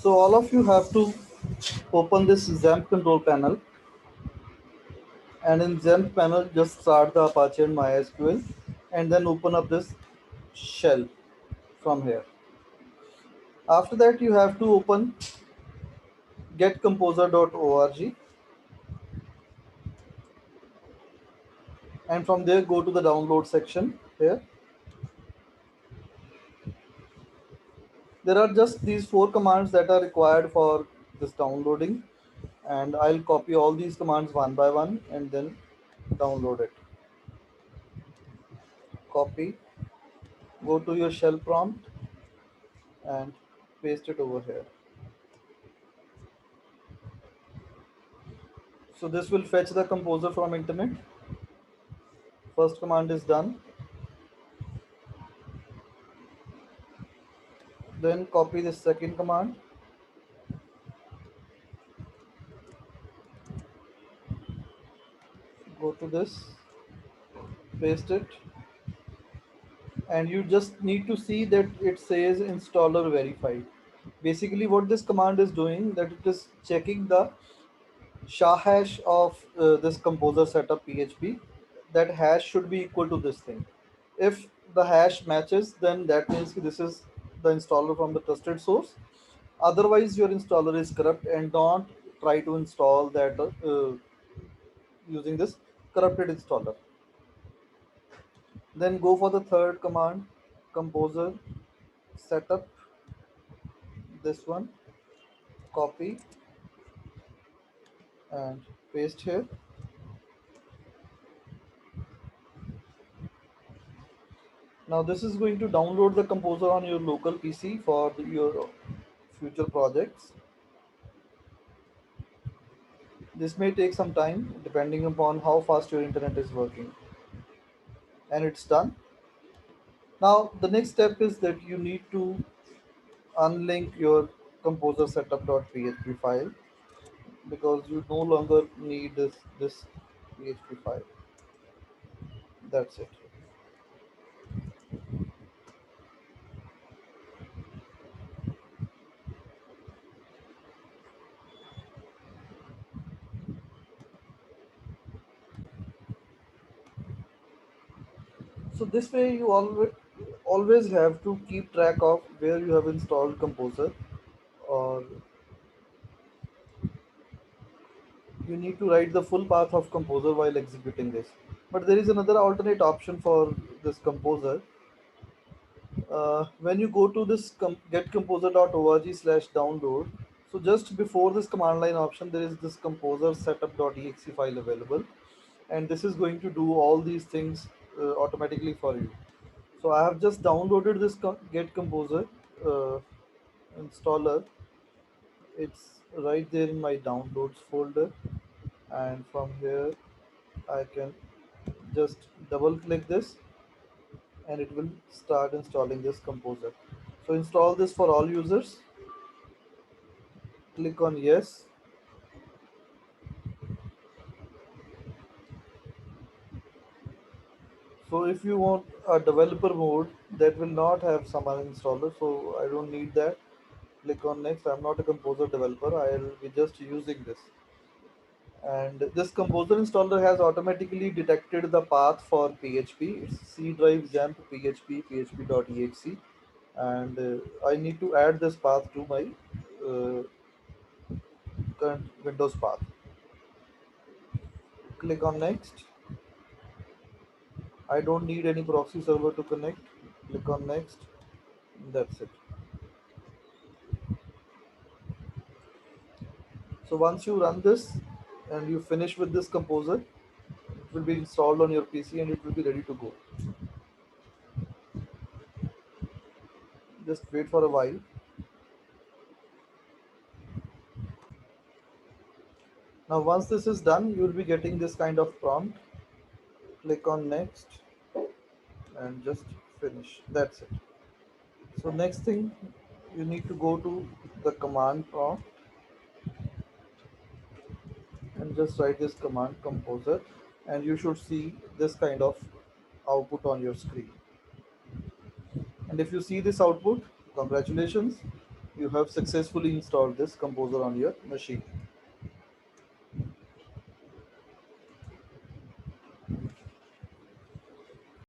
So all of you have to open this XAMPP control panel, and in XAMPP panel just start the Apache and MySQL, and then open up this shell from here. After that you have to open getcomposer.org, and from there go to the download section here. There are just these four commands that are required for this downloading, and I'll copy all these commands one by one and then download it. Copy, go to your shell prompt and paste it over here. So this will fetch the composer from internet. First command is done. Then copy the second command. Go to this, paste it, and you just need to see that it says installer verified. Basically what this command is doing, that it is checking the SHA hash of this composer setup PHP. That hash should be equal to this thing. If the hash matches, then that means this is the installer from the trusted source. Otherwise your installer is corrupt, and don't try to install that using this corrupted installer. Then go for the third command, composer setup, this one, copy and paste here. Now this is going to download the composer on your local PC for your future projects. This may take some time depending upon how fast your internet is working. And it's done. Now the next step is that you need to unlink your composer setup.php file, because you no longer need this PHP file. That's it. So this way you always have to keep track of where you have installed composer, or you need to write the full path of composer while executing this. But there is another alternate option for this composer. When you go to this getcomposer.org/download, so just before this command line option there is this composer setup.exe file available, and this is going to do all these things automatically for you. So I have just downloaded this get composer uh, installer. It's right there in my downloads folder, and from here I can just double click this and it will start installing this composer. So install this for all users. Click on yes. So if you want a developer mode, that will not have Samana installer, so I don't need that. Click on next. I'm not a composer developer, I'll be just using this. And this composer installer has automatically detected the path for PHP. It's C drive XAMPP PHP php.exe, and I need to add this path to my uh, current Windows path. Click on next. I don't need any proxy server to connect. Click on next. That's it. So once you run this and you finish with this composer, it will be installed on your PC and it will be ready to go. Just wait for a while. Now once this is done, you will be getting this kind of prompt. Click on next and just finish. That's it. So next thing, you need to go to the command prompt and just write this command composer, and you should see this kind of output on your screen. And if you see this output, congratulations, You have successfully installed this composer on your machine.